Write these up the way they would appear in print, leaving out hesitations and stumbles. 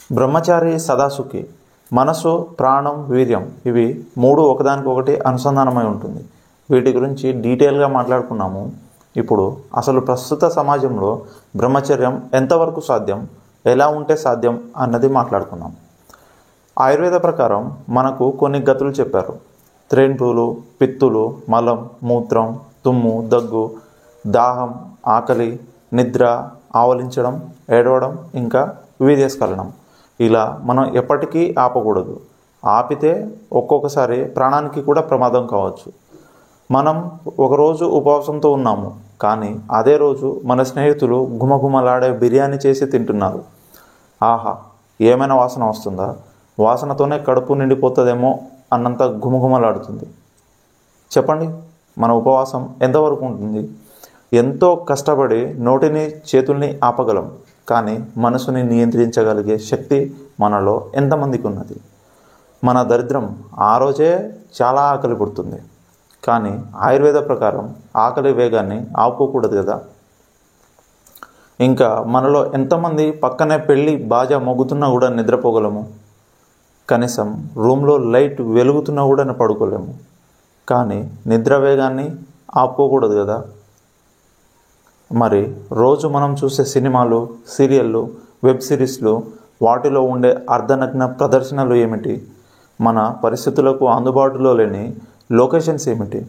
బ్రహ్మచారి సదాసుఖి. మనసు, ప్రాణం, వీర్యం ఇవి మూడు ఒకదానికొకటి అనుసంధానమై ఉంటుంది. వీటి గురించి డీటెయిల్గా మాట్లాడుకున్నాము. ఇప్పుడు అసలు ప్రస్తుత సమాజంలో బ్రహ్మచర్యం ఎంతవరకు సాధ్యం, ఎలా ఉంటే సాధ్యం అన్నది మాట్లాడుకున్నాం. ఆయుర్వేద ప్రకారం మనకు కొన్ని గతులు చెప్పారు. త్రేన్పులు, పిత్తులు, మలం, మూత్రం, తుమ్ము, దగ్గు, దాహం, ఆకలి, నిద్ర, ఆవలించడం, ఏడవడం, ఇంకా వీర్యస్ఖలనం. ఇలా మనం ఎప్పటికీ ఆపకూడదు. ఆపితే ఒక్కొక్కసారి ప్రాణానికి కూడా ప్రమాదం కావచ్చు. మనం ఒకరోజు ఉపవాసంతో ఉన్నాము, కానీ అదే రోజు మన స్నేహితులు గుమగుమలాడే బిర్యానీ చేసి తింటున్నారు. ఆహా, ఏమైనా వాసన వస్తుందా? వాసనతోనే కడుపు నిండిపోతుందేమో అన్నంత గుమగుమలాడుతుంది. చెప్పండి, మన ఉపవాసం ఎంతవరకు ఉంటుంది? ఎంతో కష్టపడి నోటిని, చేతుల్ని ఆపగలం, కానీ మనసుని నియంత్రించగలిగే శక్తి మనలో ఎంతమందికి ఉన్నది? మన దరిద్రం ఆ రోజే చాలా ఆకలి పుడుతుంది. కానీ ఆయుర్వేద ప్రకారం ఆకలి వేగాన్ని ఆపుకోకూడదు కదా. ఇంకా మనలో ఎంతమంది పక్కనే పెళ్ళి బాజా మోగుతున్నా కూడా నిద్రపోగలము? కనీసం రూమ్లో లైట్ వెలుగుతున్నా కూడా పడుకోలేము. కానీ నిద్ర వేగాన్ని ఆపుకోకూడదు కదా. మరి రోజు మనం చూసే సినిమాలు, సీరియళ్ళు, వెబ్ సిరీస్లు, వాటిలో ఉండే అర్ధనగ్న ప్రదర్శనలు ఏమిటి? మన పరిస్థితులకు అందుబాటులో లేని లొకేషన్స్ ఏమిటి?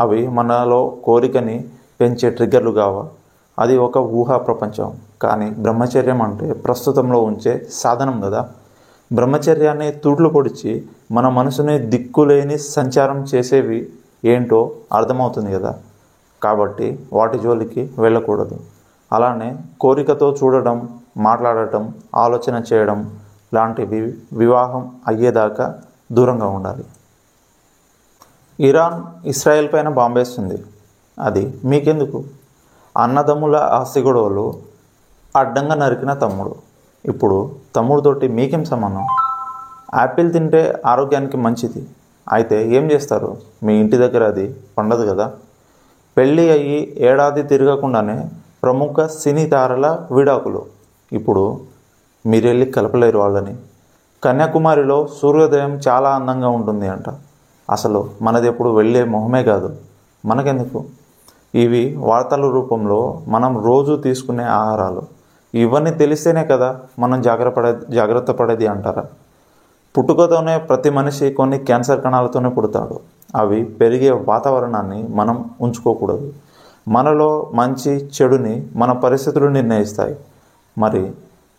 అవి మనలో కోరికని పెంచే ట్రిగ్గర్లు కావా? అది ఒక ఊహా ప్రపంచం. కానీ బ్రహ్మచర్యం అంటే ప్రస్తుతంలో ఉంచే సాధనం కదా. బ్రహ్మచర్యాన్ని తూట్లు పొడిచి మన మనసుని దిక్కులేని సంచారం చేసేవి ఏంటో అర్థమవుతుంది కదా. కాబట్టి వాటి జోలికి వెళ్ళకూడదు. అలానే కోరికతో చూడడం, మాట్లాడటం, ఆలోచన చేయడం లాంటివి వివాహం అయ్యేదాకా దూరంగా ఉండాలి. ఇరాన్ ఇస్రాయెల్ పైన బాంబేస్తుంది. అది మీకెందుకు? అన్నదమ్ముల ఆస్తి గొడవలు, అడ్డంగా నరికిన తమ్ముడు. ఇప్పుడు తమ్ముడితోటి మీకేం సంబంధం? యాపిల్ తింటే ఆరోగ్యానికి మంచిది. అయితే ఏం చేస్తారు? మీ ఇంటి దగ్గర అది పండదు కదా. పెళ్ళి అయ్యి ఏడాది తిరగకుండానే ప్రముఖ సినీ తారల విడాకులు. ఇప్పుడు మీరెళ్ళి కలపలేరు వాళ్ళని. కన్యాకుమారిలో సూర్యోదయం చాలా అందంగా ఉంటుంది అంట. అసలు మనది ఎప్పుడు వెళ్ళే మొహమే కాదు. మనకెందుకు? ఇవి వార్తల రూపంలో మనం రోజు తీసుకునే ఆహారాలు. ఇవన్నీ తెలిస్తేనే కదా మనం జాగ్రత్త పడేది అంటారా? పుట్టుకతోనే ప్రతి మనిషి కొన్ని క్యాన్సర్ కణాలతోనే పుడతాడు. అవి పెరిగే వాతావరణాన్ని మనం ఉంచుకోకూడదు. మనలో మంచి చెడుని మన పరిస్థితులు నిర్ణయిస్తాయి. మరి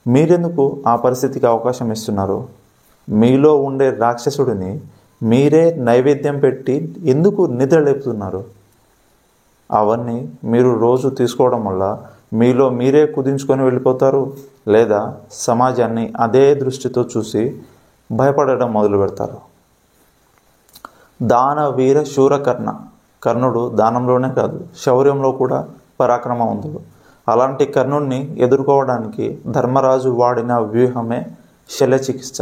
మీరెందుకు ఆ పరిస్థితికి అవకాశం ఇస్తున్నారు? మీలో ఉండే రాక్షసుడిని మీరే నైవేద్యం పెట్టి ఎందుకు నిద్ర లేపుతున్నారు? అవన్నీ మీరు రోజు తీసుకోవడం వల్ల మీలో మీరే కుదించుకొని వెళ్ళిపోతారు, లేదా సమాజాన్ని అదే దృష్టితో చూసి భయపడడం మొదలు పెడతారు. దాన వీర శూర కర్ణ. కర్ణుడు దానంలోనే కాదు, శౌర్యంలో కూడా పరాక్రమవంతుడు. అలాంటి కర్ణుడిని ఎదుర్కోవడానికి ధర్మరాజు వాడిన వ్యూహమే శల్యచికిత్స.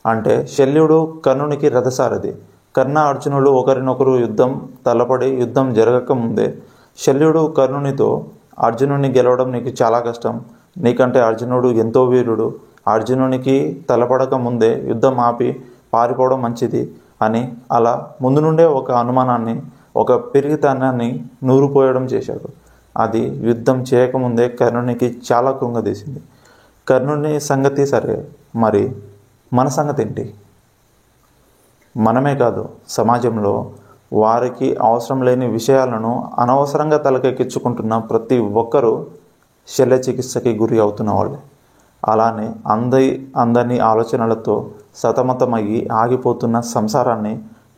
అంటే శల్యుడు కర్ణునికి రథసారథి. కర్ణ, అర్జునులు ఒకరినొకరు తలపడి యుద్ధం జరగకముందే శల్యుడు కర్ణునితో, అర్జునుడిని గెలవడం నీకు చాలా కష్టం, నీకంటే అర్జునుడు ఎంతో వీరుడు, అర్జునునికి తలపడక ముందే యుద్ధం ఆపి పారిపోవడం మంచిది అని అలా ముందు నుండే ఒక అనుమానాన్ని, ఒక పిరిగితనాన్ని నూరిపోయడం చేశాడు. అది యుద్ధం చేయకముందే కర్ణునికి చాలా కృంగదీసింది. కర్ణుని సంగతి సరే, మరి మన సంగతి ఏంటి? మనమే కాదు, సమాజంలో వారికి అవసరం లేని విషయాలను అనవసరంగా తలకెక్కించుకుంటున్న ప్రతి ఒక్కరూ శల్యచికిత్సకి గురి అవుతున్న వాళ్ళే. అలానే అందని ఆలోచనలతో సతమతమయ్యి ఆగిపోతున్న సంసారాన్ని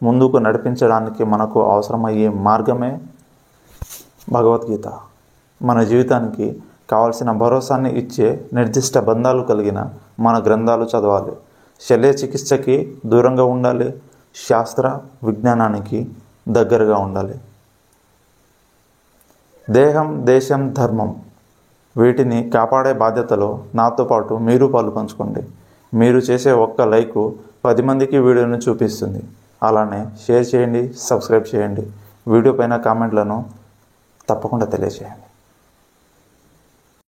ముందుకు నడిపించడానికి మనకు అవసరమయ్యే మార్గమే భగవద్గీత. మన జీవితానికి కావలసిన భరోసాన్ని ఇచ్చే నిర్దిష్ట బంధాలు కలిగిన మన గ్రంథాలు చదవాలి. శల్యచికిత్సకి దూరంగా ఉండాలి, శాస్త్ర విజ్ఞానానికి దగ్గరగా ఉండాలి. దేహం, దేశం, ధర్మం వీటిని కాపాడే బాధ్యతలో నాతో పాటు మీరు పాలు పంచుకోండి. మీరు చేసే ఒక్క లైకు 10 మందికి వీడియోను చూపిస్తుంది. అలానే షేర్ చేయండి, సబ్స్క్రైబ్ చేయండి. వీడియో పైన కామెంట్లను తప్పకుండా తెలియజేయండి.